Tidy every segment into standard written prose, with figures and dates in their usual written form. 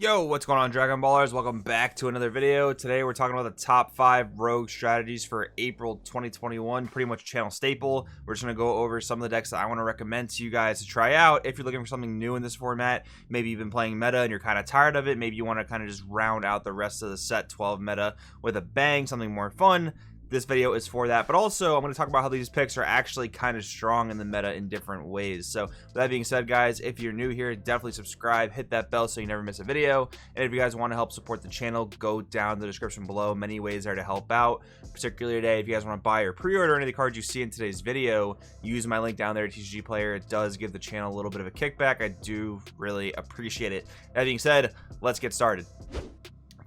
Yo, what's going on, Dragon Ballers? Welcome back to another video. Today we're talking about the top 5 rogue strategies for April 2021, pretty much channel staple. We're just going to go over some of the decks that I want to recommend to you guys to try out if you're looking for something new in this format. Maybe you've been playing meta and you're kind of tired of it. Maybe you want to kind of just round out the rest of the set 12 meta with a bang, something more fun. This video is for that, but also I'm going to talk about how these picks are actually kind of strong in the meta in different ways. So with that being said, guys, if you're new here, definitely subscribe, hit that bell so you never miss a video. And if you guys want to help support the channel, go down the description below. Many ways there to help out, particularly today. If you guys want to buy or pre-order any of the cards you see in today's video, use my link down there, TCG Player. It does give the channel a little bit of a kickback. I do really appreciate it. That being said, let's get started.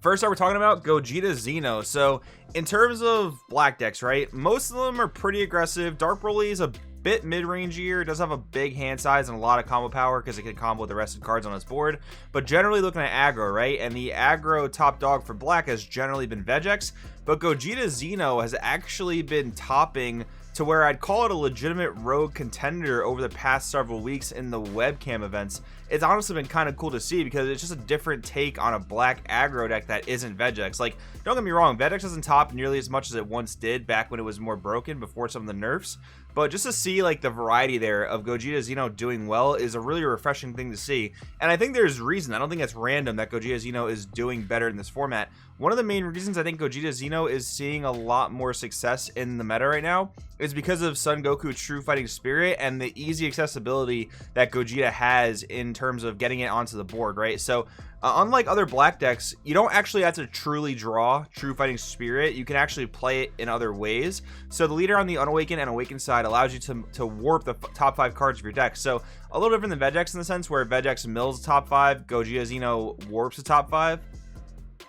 First up, we're talking about Gogeta Xeno. So in terms of black decks, right, most of them are pretty aggressive. Dark Broly is a bit mid-rangier. It does have a big hand size and a lot of combo power because it can combo with the rest of the cards on its board. But generally looking at aggro, right, and the aggro top dog for black has generally been Vegex. But Gogeta Xeno has actually been topping to where I'd call it a legitimate rogue contender over the past several weeks in the webcam events. It's honestly been kind of cool to see because it's just a different take on a black aggro deck that isn't Vegex. Like, don't get me wrong, Vegex doesn't top nearly as much as it once did back when it was more broken before some of the nerfs. But just to see like the variety there of Gogeta Xeno doing well is a really refreshing thing to see. And I think there's reason. I don't think it's random that Gogeta Xeno is doing better in this format. One of the main reasons I think Gogeta Xeno is seeing a lot more success in the meta right now is because of Son Goku's True Fighting Spirit and the easy accessibility that Gogeta has in terms of getting it onto the board, right? So unlike other black decks, you don't actually have to truly draw True Fighting Spirit. You can actually play it in other ways. So the leader on the Unawakened and Awakened side allows you to warp the top 5 cards of your deck. So a little different than Vegex in the sense where Vegex mills the top 5, Gogeta Xeno warps the top 5.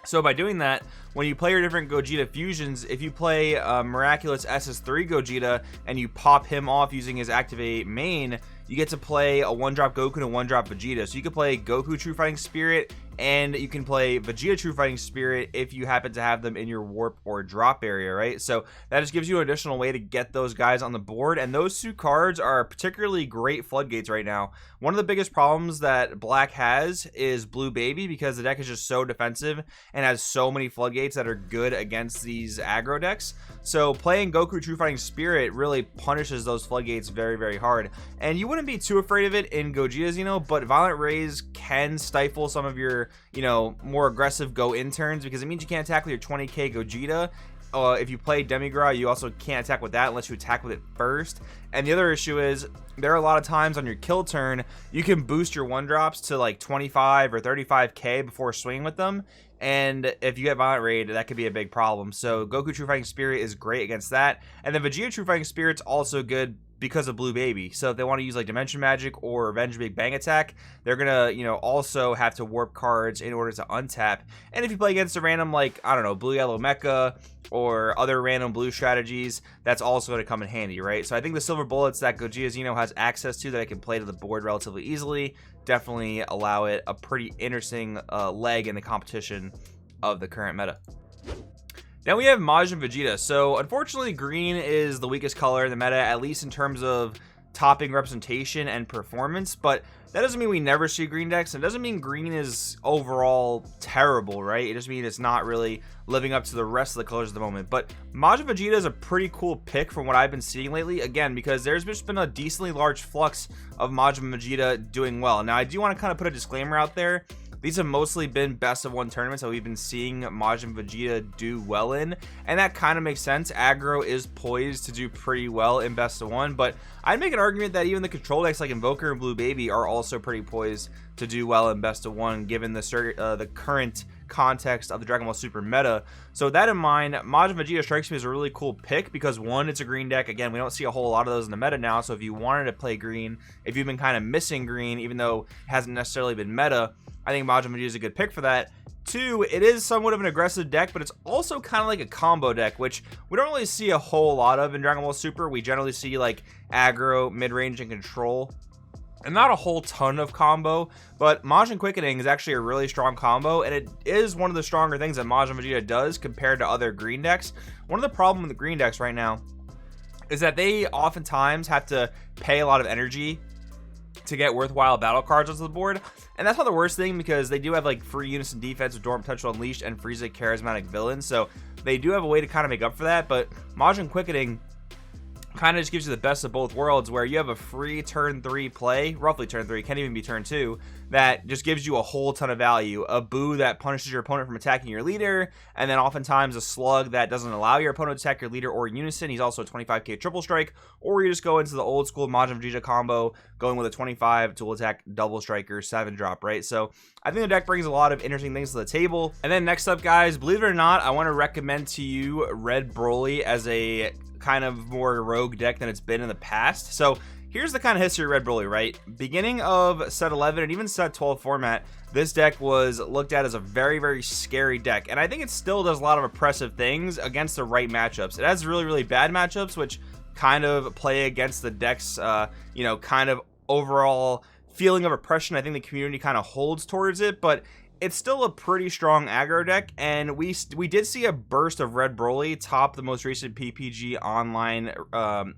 So by doing that, when you play your different Gogeta fusions, if you play Miraculous SS3 Gogeta and you pop him off using his Activate main, you get to play a 1-drop Goku and a 1-drop Vegeta. So you can play Goku True Fighting Spirit and you can play Vegeta True Fighting Spirit if you happen to have them in your warp or drop area, right? So that just gives you an additional way to get those guys on the board, and those 2 cards are particularly great floodgates right now. One of the biggest problems that black has is Blue Baby because the deck is just so defensive and has so many floodgates that are good against these aggro decks. So playing Goku True Fighting Spirit really punishes those floodgates very, very hard. And you wouldn't be too afraid of it in Gogeta Xeno, but Violent Rays can stifle some of your, more aggressive go-in turns because it means you can't attack with your 20k Gogeta. If you play Demigra, you also can't attack with that unless you attack with it first. And the other issue is there are a lot of times on your kill turn, you can boost your 1-drops to like 25 or 35k before swinging with them. And if you get Violent Raid, that could be a big problem. So Goku True Fighting Spirit is great against that. And then Vegeta True Fighting Spirit's also good because of Blue Baby. So if they want to use like Dimension Magic or Revenge Big Bang Attack, they're gonna also have to warp cards in order to untap. And if you play against a random, like, I don't know, Blue Yellow Mecha or other random blue strategies, that's also going to come in handy, right? So I think the silver bullets that Gogeta Xeno has access to that I can play to the board relatively easily definitely allow it a pretty interesting leg in the competition of the current meta. Now we have Majin Vegeta. So unfortunately, green is the weakest color in the meta, at least in terms of topping representation and performance, but that doesn't mean we never see green decks. It doesn't mean green is overall terrible, right? It just means it's not really living up to the rest of the colors at the moment. But Majin Vegeta is a pretty cool pick from what I've been seeing lately, again, because there's just been a decently large flux of Majin Vegeta doing well. Now I do want to kind of put a disclaimer out there. These have mostly been best of 1 tournaments that we've been seeing Majin Vegeta do well in, and that kind of makes sense. Aggro is poised to do pretty well in best of 1, but I'd make an argument that even the control decks like Invoker and Blue Baby are also pretty poised to do well in best of 1 given the current context of the Dragon Ball Super meta. So with that in mind, Majin Vegeta strikes me as a really cool pick because 1, it's a green deck. Again, we don't see a whole lot of those in the meta now, so if you wanted to play green, if you've been kind of missing green even though it hasn't necessarily been meta, I think Majin Vegeta is a good pick for that. 2, it is somewhat of an aggressive deck, but it's also kind of like a combo deck, which we don't really see a whole lot of in Dragon Ball Super. We generally see like aggro, mid-range, and control, and not a whole ton of combo. But Majin Quickening is actually a really strong combo, and it is one of the stronger things that Majin Vegeta does compared to other green decks. One of the problems with the green decks right now is that they oftentimes have to pay a lot of energy to get worthwhile battle cards onto the board. And that's not the worst thing, because they do have like free unison defense with Dormant Potential Unleashed and Frieza Charismatic Villain, so they do have a way to kind of make up for that. But Majin Quickening kind of just gives you the best of both worlds, where you have a free turn 3 play, roughly turn 3, can't even be turn 2, that just gives you a whole ton of value. A boo that punishes your opponent from attacking your leader, and then oftentimes a slug that doesn't allow your opponent to attack your leader or unison. He's also a 25k triple strike, or you just go into the old school Majin Vegeta combo, going with a 25 dual attack double striker 7-drop, right? So I think the deck brings a lot of interesting things to the table. And then next up, guys, believe it or not, I want to recommend to you Red Broly as a kind of more rogue deck than it's been in the past. So here's the kind of history of Red Broly, right? Beginning of set 11 and even set 12 format, this deck was looked at as a very, very scary deck, and I think it still does a lot of oppressive things against the right matchups. It has really, really bad matchups, which kind of play against the deck's you know, kind of overall feeling of oppression. I think the community kind of holds towards it, but it's still a pretty strong aggro deck, and we did see a burst of Red Broly top the most recent PPG online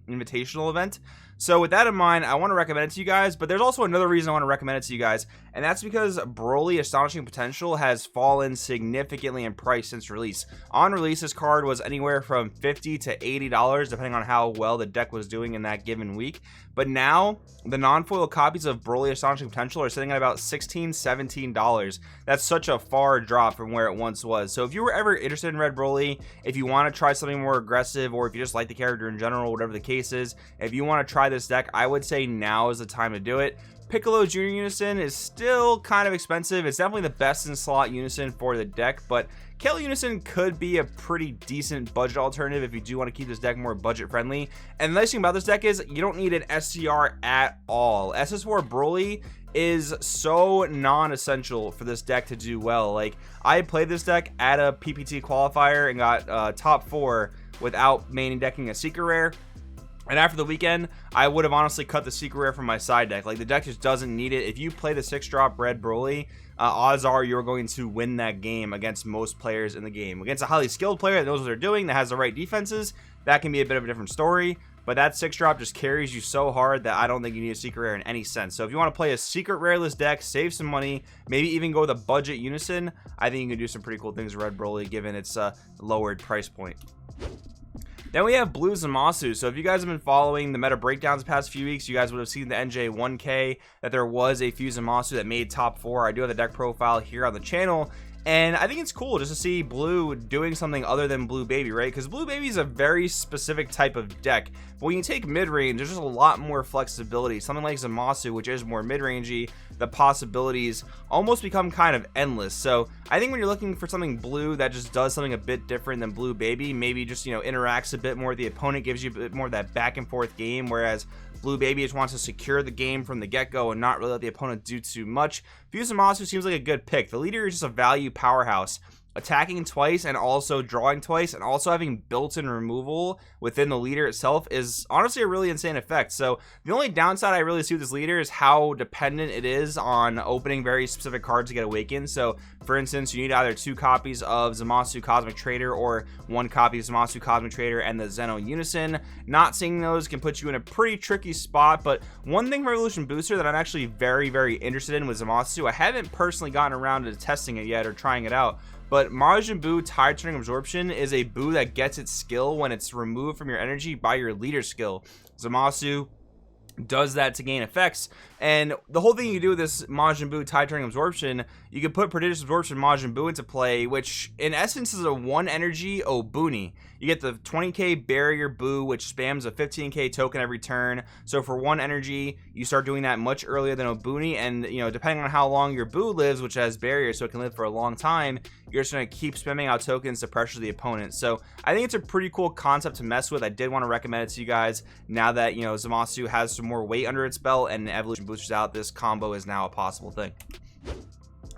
invitational event. So with that in mind, I want to recommend it to you guys, but there's also another reason I want to recommend it to you guys, and that's because Broly Astonishing Potential has fallen significantly in price since release. On release, this card was anywhere from $50 to $80, depending on how well the deck was doing in that given week. But now, the non-foil copies of Broly Astonishing Potential are sitting at about $16, $17. That's such a far drop from where it once was. So if you were ever interested in Red Broly, if you want to try something more aggressive, or if you just like the character in general, whatever the case is, if you want to try this deck, I would say now is the time to do it. Piccolo Jr. Unison is still kind of expensive. It's definitely the best in slot Unison for the deck, but Kale Unison could be a pretty decent budget alternative if you do want to keep this deck more budget friendly. And the nice thing about this deck is you don't need an SCR at all. SS4 Broly is so non-essential for this deck to do well. Like, I played this deck at a PPT qualifier and got top 4 without main decking a secret rare. And after the weekend, I would have honestly cut the secret rare from my side deck. Like, the deck just doesn't need it. If you play the 6-drop Red Broly, odds are you're going to win that game against most players in the game. Against a highly skilled player that knows what they're doing, that has the right defenses, that can be a bit of a different story. But that 6-drop just carries you so hard that I don't think you need a secret rare in any sense. So if you want to play a secret rareless deck, save some money, maybe even go with a budget Unison, I think you can do some pretty cool things with Red Broly given its lowered price point. Then we have Blue Zamasu. So if you guys have been following the meta breakdowns the past few weeks, you guys would have seen the NJ 1K that there was a few Zamasu that made top 4. I do have the deck profile here on the channel, and I think it's cool just to see Blue doing something other than Blue Baby, right? Because Blue Baby is a very specific type of deck. But when you take mid-range, there's just a lot more flexibility. Something like Zamasu, which is more mid-rangey, the possibilities almost become kind of endless. So I think when you're looking for something blue that just does something a bit different than Blue Baby, maybe just, you know, interacts a bit more with the opponent, gives you a bit more of that back and forth game, whereas Blue Baby just wants to secure the game from the get-go and not really let the opponent do too much. Zamasu seems like a good pick. The leader is just a value powerhouse. Attacking twice and also drawing twice and also having built-in removal within the leader itself is honestly a really insane effect. So the only downside I really see with this leader is how dependent it is on opening very specific cards to get awakened. So for instance, you need either 2 copies of Zamasu Cosmic Trader or 1 copy of Zamasu Cosmic Trader and the Xeno Unison. Not seeing those can put you in a pretty tricky spot, but one thing for Evolution Booster that I'm actually very, very interested in with Zamasu, I haven't personally gotten around to testing it yet or trying it out, but Majin Buu Tide Turning Absorption is a Buu that gets its skill when it's removed from your energy by your leader skill. Zamasu does that to gain effects, and the whole thing you do with this Majin Buu Tide Turning Absorption, you can put Prodigious Absorption Majin Buu into play, which in essence is a 1 energy Obuni. You get the 20k barrier Buu, which spams a 15k token every turn. So for 1 energy, you start doing that much earlier than Obuni, and you know, depending on how long your Buu lives, which has barriers so it can live for a long time, you're just going to keep spamming out tokens to pressure the opponent. So I think it's a pretty cool concept to mess with. I did want to recommend it to you guys now that, you know, Zamasu has some more weight under its belt and Evolution Boosters out. This combo is now a possible thing.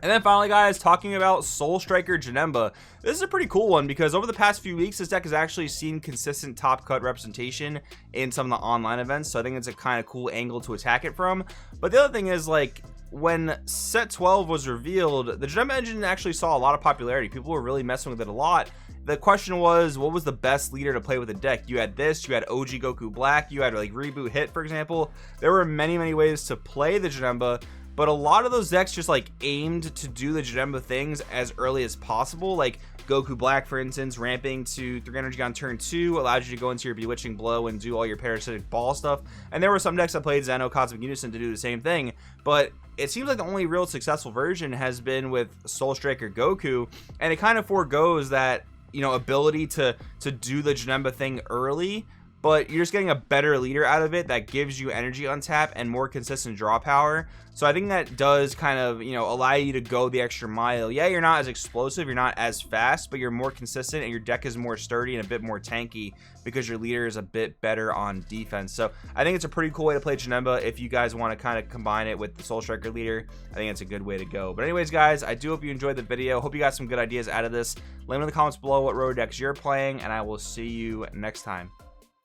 And then finally, guys, talking about Soul Striker Genema. This is a pretty cool one because over the past few weeks, this deck has actually seen consistent top cut representation in some of the online events. So I think it's a kind of cool angle to attack it from. But the other thing is, like, when set 12 was revealed, the Genema engine actually saw a lot of popularity. People were really messing with it a lot. the question was, what was the best leader to play with the deck? You had this, you had OG Goku Black, you had like Reboot Hit, for example. There were many ways to play the Genema, but a lot of those decks just like aimed to do the Genema things as early as possible. Like Goku Black, for instance, ramping to 3 energy on turn 2 allows you to go into your Bewitching Blow and do all your parasitic ball stuff. And there were some decks that played Xeno Cosmic Unison to do the same thing, but it seems like the only real successful version has been with Soul Striker Goku, and it kind of forgoes that, you know, ability to do the Genema thing early, but you're just getting a better leader out of it that gives you energy on tap and more consistent draw power. So I think that does kind of, you know, allow you to go the extra mile. Yeah, you're not as explosive, you're not as fast, but you're more consistent and your deck is more sturdy and a bit more tanky because your leader is a bit better on defense. So I think it's a pretty cool way to play Genema if you guys want to kind of combine it with the Soul Striker leader. I think it's a good way to go. But anyways, guys, I do hope you enjoyed the video. Hope you got some good ideas out of this. Let me know in the comments below what road decks you're playing, and I will see you next time.